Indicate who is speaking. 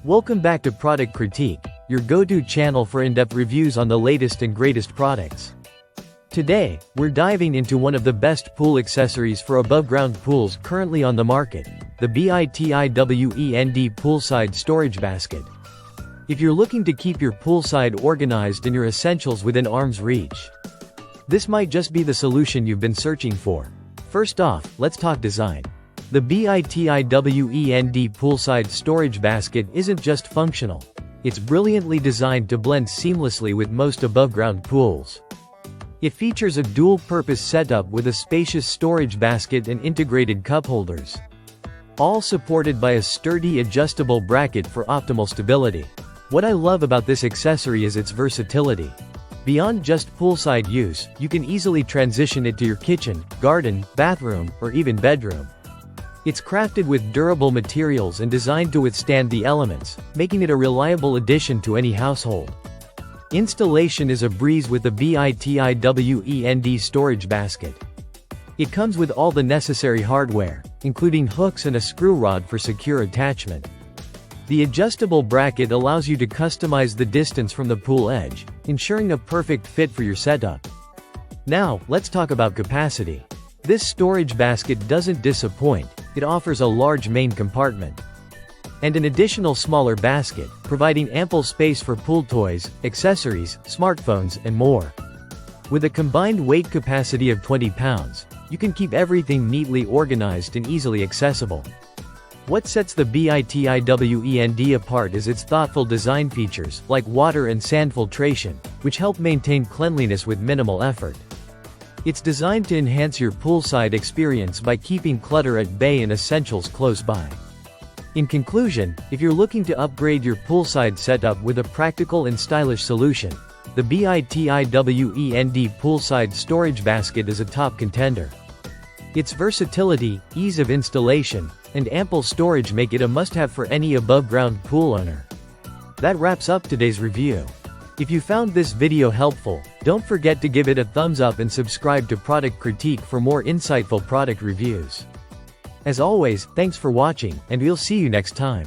Speaker 1: Welcome back to Product Critique, your go-to channel for in-depth reviews on the latest and greatest products. Today, we're diving into one of the best pool accessories for above-ground pools currently on the market, the BITIWEND Poolside Storage Basket. If you're looking to keep your poolside organized and your essentials within arm's reach, this might just be the solution you've been searching for. First off, let's talk design. The BITIWEND Poolside Storage Basket isn't just functional. It's brilliantly designed to blend seamlessly with most above-ground pools. It features a dual-purpose setup with a spacious storage basket and integrated cup holders, all supported by a sturdy adjustable bracket for optimal stability. What I love about this accessory is its versatility. Beyond just poolside use, you can easily transition it to your kitchen, garden, bathroom, or even bedroom. It's crafted with durable materials and designed to withstand the elements, making it a reliable addition to any household. Installation is a breeze with the BITIWEND storage basket. It comes with all the necessary hardware, including hooks and a screw rod for secure attachment. The adjustable bracket allows you to customize the distance from the pool edge, ensuring a perfect fit for your setup. Now, let's talk about capacity. This storage basket doesn't disappoint. It offers a large main compartment and an additional smaller basket, providing ample space for pool toys, accessories, smartphones, and more. With a combined weight capacity of 20 pounds, you can keep everything neatly organized and easily accessible. What sets the BITIWEND apart is its thoughtful design features, like water and sand filtration, which help maintain cleanliness with minimal effort. It's designed to enhance your poolside experience by keeping clutter at bay and essentials close by. In conclusion, if you're looking to upgrade your poolside setup with a practical and stylish solution, the BITIWEND Poolside Storage Basket is a top contender. Its versatility, ease of installation, and ample storage make it a must-have for any above-ground pool owner. That wraps up today's review. If you found this video helpful, don't forget to give it a thumbs up and subscribe to Product Critique for more insightful product reviews. As always, thanks for watching, and we'll see you next time.